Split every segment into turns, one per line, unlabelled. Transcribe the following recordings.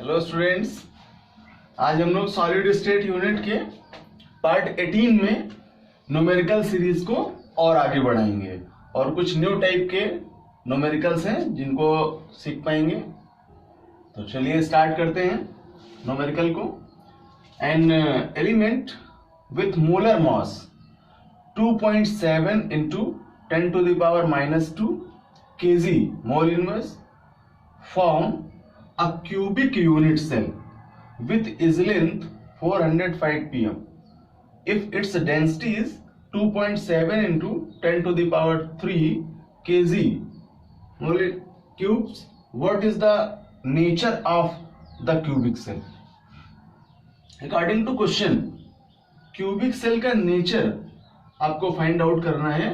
Hello students, आज हम लोग सॉलिड स्टेट यूनिट के पार्ट 18 में न्यूमेरिकल सीरीज को और आगे बढ़ाएंगे और कुछ न्यू टाइप के न्यूमेरिकल्स हैं जिनको सीख पाएंगे। तो चलिए स्टार्ट करते हैं न्यूमेरिकल को। An element with molar mass 2.7 into 10 to the power -2 kg mole inverse form a cubic unit cell with its length 405 pm if its density is 2.7 into 10 to the power 3 kg mole cubes. What is the nature of the cubic cell? According to question, cubic cell का nature आपको find out करना है।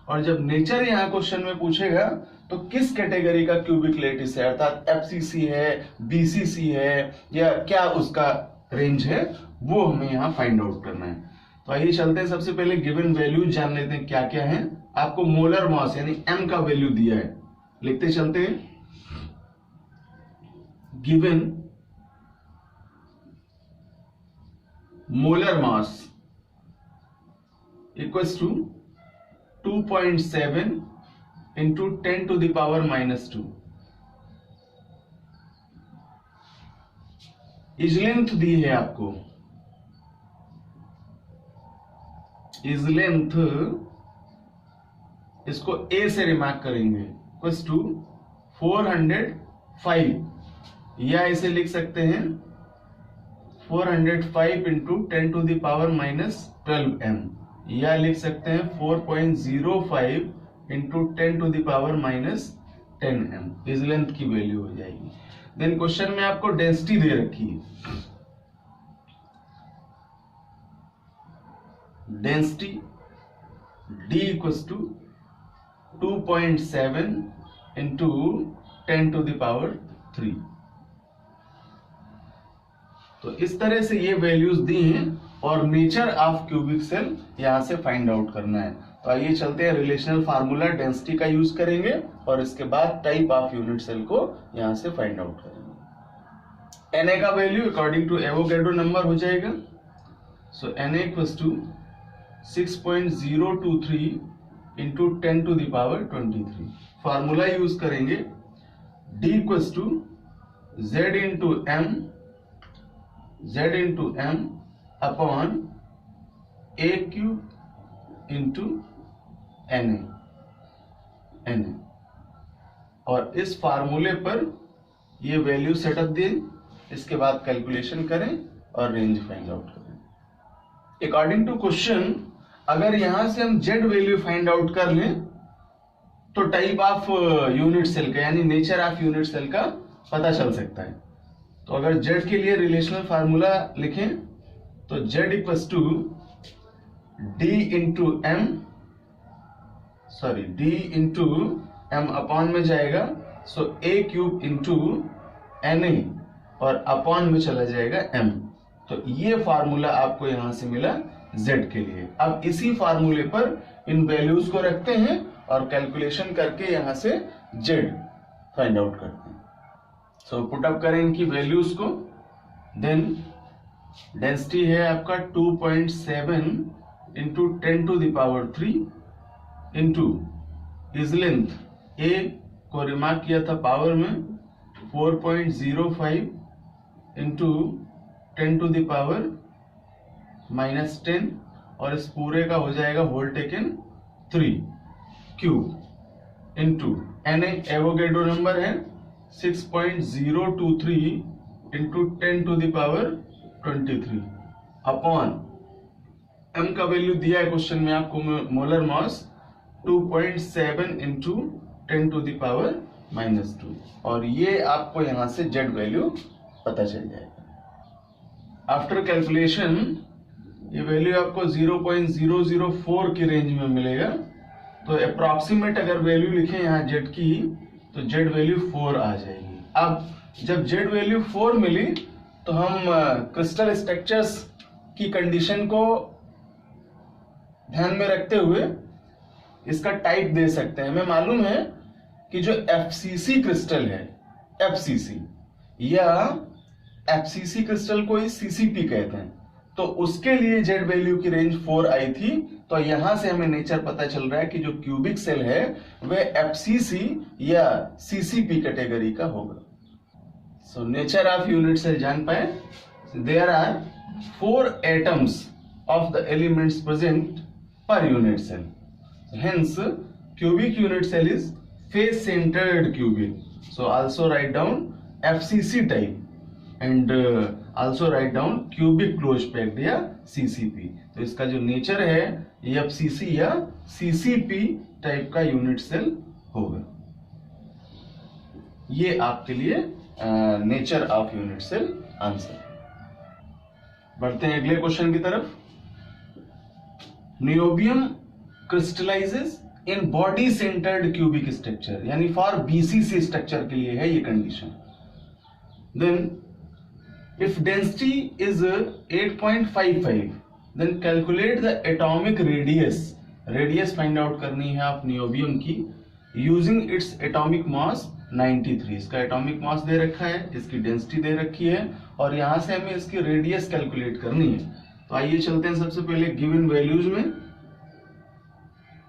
और जब nature यहाँ question में पूछेगा तो किस कैटेगरी का क्यूबिक लैटिस है, अर्थात एफसीसी है, बीसीसी है, या क्या उसका रेंज है, वो हमें यहाँ फाइंड आउट करना है। तो आइए चलते हैं, सबसे पहले गिवन वैल्यू जान लेते हैं क्या क्या है। आपको मोलर मास यानी एम का वैल्यू दिया है, लिखते चलते हैं। Given molar mass equals to 2.7 into 10 to the power -2. Edge length दी है आपको, इज लेंथ इसको ए से रिमार्क करेंगे, इक्वल्स टू 405, या इसे लिख सकते हैं 405 into 10 to the power -12 m, या लिख सकते हैं 4.05 into 10 to the power -10 m। इस लेंथ की वैल्यू हो जाएगी। देन क्वेश्चन में आपको डेंसिटी दे रखी है, density d equals to 2.7 into 10 to the power 3। तो इस तरह से ये वैल्यूज दी हैं और नेचर ऑफ क्यूबिक सेल यहां से फाइंड आउट करना है। तो आइए चलते हैं, रिलेशनल फार्मूला डेंसिटी का यूज करेंगे और इसके बाद टाइप ऑफ यूनिट सेल को यहां से फाइंड आउट करेंगे। Na का value according to Avogadro number हो जाएगा। So Na equals to 6.023 into 10 to the power 23। Formula use करेंगे, D equals to Z into M upon A cube into N, और इस फार्मूले पर ये वैल्यू सेटअप दें, इसके बाद कैलकुलेशन करें और रेंज फाइंड आउट करें। अकॉर्डिंग टू क्वेश्चन, अगर यहां से हम जेड वैल्यू फाइंड आउट कर लें तो टाइप ऑफ यूनिट सेल का यानी नेचर ऑफ यूनिट सेल का पता चल सकता है। तो अगर जेड के लिए रिलेशनल फार्मूला लिखें तो Z equals to D into M upon में जाएगा, so A cube into Na और अपॉन में चला जाएगा M। तो ये फार्मूला आपको यहां से मिला Z के लिए। अब इसी फार्मूले पर इन वैल्यूज को रखते हैं और कैलकुलेशन करके यहां से Z फाइंड आउट करते हैं। सो पुट अप करें इनकी वैल्यूज को। देन डेंसिटी है आपका 2.7 into 10 to the power 3 into edge length A को रिमार्क किया था पावर में 4.05 इंटू 10 टू द पावर -10, और इस पूरे का हो जाएगा whole taken 3 cube into Na Avogadro number है 6.023 into 10 to the power 23 upon m का वैल्यू दिया है क्वेश्चन में आपको, molar mass 2.7 into 10 to the power -2, और ये आपको यहां से z वैल्यू पता चल जाएगा। आफ्टर कैलकुलेशन ये वैल्यू आपको 0.004 की रेंज में मिलेगा। तो अप्रॉक्सीमेट अगर वैल्यू लिखें यहाँ z की तो z वैल्यू 4 आ जाएगी। अब जब z वैल्यू 4 मिली तो हम क्रिस्टल स्ट्रक्चर्स की कंडीशन को ध्यान में रखते हुए इसका टाइप दे सकते हैं। हमें मालूम है कि जो एफसीसी क्रिस्टल है, एफसीसी या एफसीसी क्रिस्टल को ही सीसीपी कहते हैं, तो उसके लिए जेड वैल्यू की रेंज 4 आई थी। तो यहां से हमें नेचर पता चल रहा है कि जो क्यूबिक सेल है वह एफसीसी या सीसीपी कैटेगरी का होगा। So nature of unit cell जान पाए, there are 4 atoms of the elements present per unit cell. Hence, cubic unit cell is face-centered cubic. So also write down FCC type and also write down cubic closed packed या CCP. तो इसका जो nature है ये FCC या CCP type का unit cell होगा। ये आपके लिए nature of unit cell answer. बढ़ते हैं अगले क्वेश्चन की तरफ। Niobium crystallises in body centred cubic structure, यानी फॉर बीसीसी स्ट्रक्चर के लिए है ये condition. Then if density is 8.55 then calculate the atomic radius. Radius find out करनी है आप नियोबियम की यूजिंग इट्स एटॉमिक मास 93। इसका एटॉमिक मास दे रखा है, इसकी डेंसिटी दे रखी है और यहां से हमें इसकी रेडियस कैलकुलेट करनी है। तो आइए चलते हैं सबसे पहले गिवन वैल्यूज में,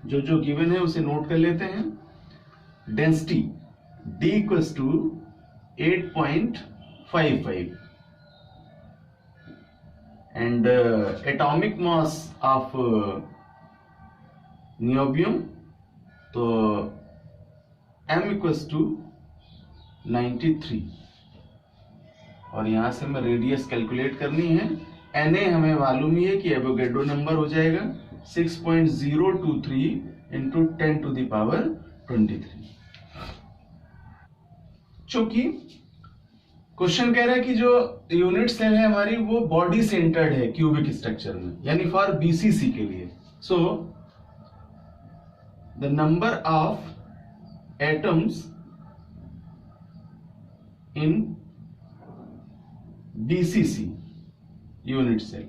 जो गिवन है उसे नोट कर लेते हैं। Density D equals to 8.55 and atomic mass of niobium तो M इक्वल्स टू 93 और यहां से हमें रेडियस कैलकुलेट करनी है। Na हमें मालूम ही है कि एवोगैड्रो नंबर हो जाएगा 6.023 इंटू 10 टू द पावर 23। चूंकि क्वेश्चन कह रहा है कि जो यूनिट सेल है हमारी वो बॉडी सेंटर्ड है क्यूबिक स्ट्रक्चर में, यानी फॉर बीसीसी के लिए। So the number of atoms in BCC unit cell,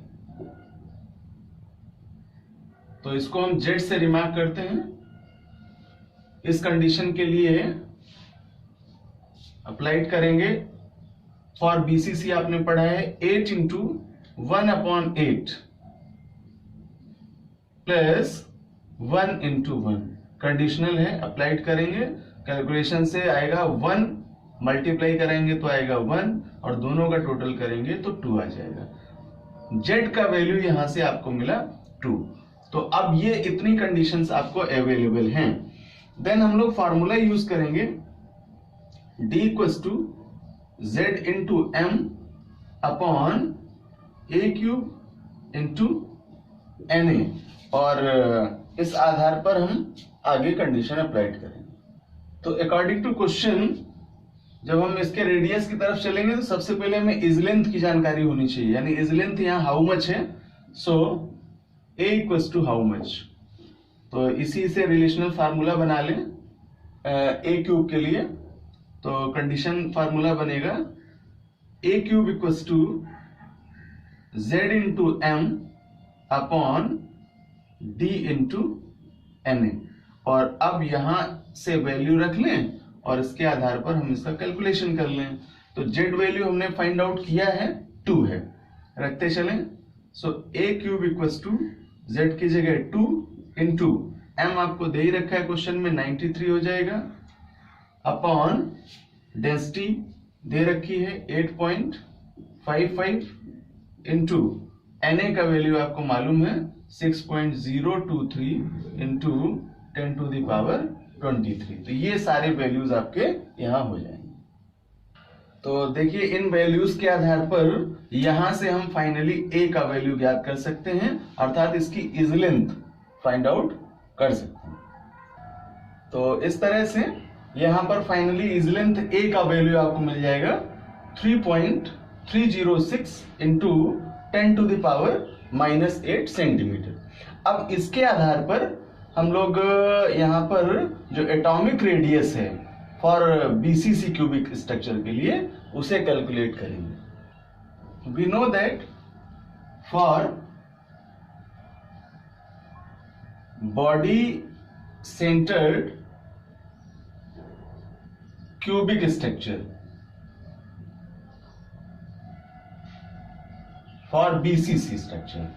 तो इसको हम जेड से रिमार्क करते हैं। इस कंडीशन के लिए अप्लाइड करेंगे। फॉर बीसीसी आपने पढ़ा है 8 इंटू 1/8 प्लस 1 इंटू 1 कंडीशनल है, अप्लाइड करेंगे। कैलकुलेशन से आएगा 1, मल्टीप्लाई करेंगे तो आएगा 1 और दोनों का टोटल करेंगे तो 2 आ जाएगा। जेड का वैल्यू यहां से आपको मिला 2। तो अब ये इतनी कंडीशंस आपको अवेलेबल हैं। देन हम लोग फार्मूला यूज करेंगे D equals to Z into M upon A cube into NA और इस आधार पर हम आगे कंडीशन अप्लाइड करेंगे। तो अकॉर्डिंग टू क्वेश्चन जब हम इसके रेडियस की तरफ चलेंगे तो सबसे पहले हमें इज लेंथ की जानकारी होनी चाहिए, यानी इज लेंथ यहाँ हाउ मच है। So A equals to how much, तो इसी से रिलेशनल फार्मूला बना लें A क्यूब के लिए। तो कंडीशन फार्मूला बनेगा A cube equals to Z into M upon D into NA और अब यहां से वैल्यू रख लें और इसके आधार पर हम इसका कैलकुलेशन कर लें। तो जेड वैल्यू हमने फाइंड आउट किया है 2 है, रखते चलें। So A cube equals to Z की जगह 2 इंटू M आपको दे ही रखा है क्वेश्चन में 93 हो जाएगा अपॉन डेंसिटी दे रखी है 8.55 इंटू Na का वैल्यू आपको मालूम है 6.023 इंटू 10 टू द पावर 23। तो ये सारे वैल्यूज आपके यहां हो जाएंगे। तो देखिए इन वैल्यूज के आधार पर यहां से हम फाइनली A का वैल्यू ज्ञात कर सकते हैं, अर्थात इसकी इज लेंथ फाइंड आउट कर सकते हैं। तो इस तरह से यहां पर फाइनली इज लेंथ A का वैल्यू आपको मिल जाएगा 3.306 into 10 to the power -8 centimetre. अब इसके आधार पर हम लोग यहां पर जो एटॉमिक रेडियस है फॉर बीसीसी क्यूबिक स्ट्रक्चर के लिए उसे कैलकुलेट करेंगे। We know that for body centred cubic structure for BCC structure.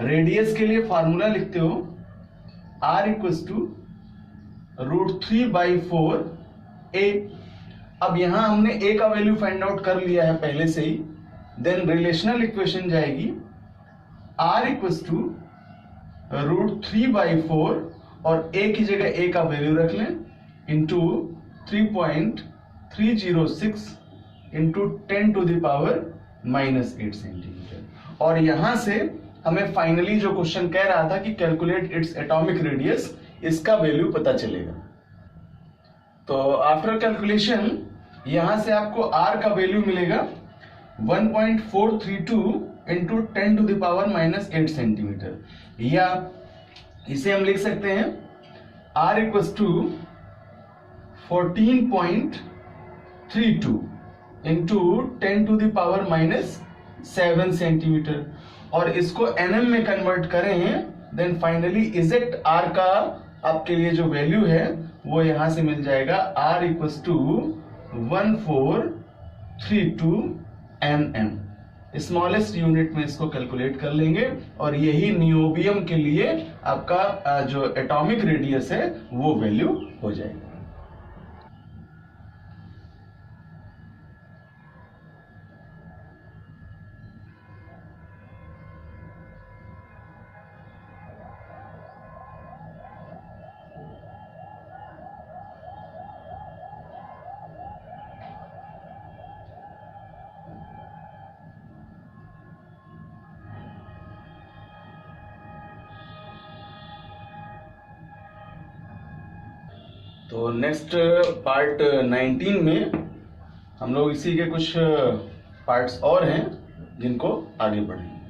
Radius के लिए फॉर्मूला लिखते हो r इक्वल्स टू √3/4 a। अब यहां हमने a का वैल्यू फाइंड आउट कर लिया है पहले से ही, देन रिलेशनल इक्वेशन जाएगी r इक्वल्स टू √3/4 और a की जगह a का वैल्यू रख लें इंटू 3.306 इंटू 10⁻⁻8 सेंटीमीटर। और यहां से हमें फाइनली जो क्वेश्चन कह रहा था कि कैलकुलेट इट्स एटॉमिक रेडियस, इसका वैल्यू पता चलेगा। तो आफ्टर कैलकुलेशन यहां से आपको r का वैल्यू मिलेगा 1.432 इंटू 10⁻⁻8 सेंटीमीटर, या इसे हम लिख सकते हैं r equals to 14.32 into 10⁻⁻7 centimetre. और इसको nm में कन्वर्ट करें, देन फाइनली इजेक्ट r का आपके लिए जो वैल्यू है वो यहां से मिल जाएगा r equals to 1432 mm। Smallest unit में इसको कैलकुलेट कर लेंगे और यही नियोबियम के लिए आपका जो एटॉमिक रेडियस है वो वैल्यू हो जाएगा। तो नेक्स्ट पार्ट 19 में हम लोग इसी के कुछ पार्ट्स और हैं जिनको आगे बढ़ेंगे।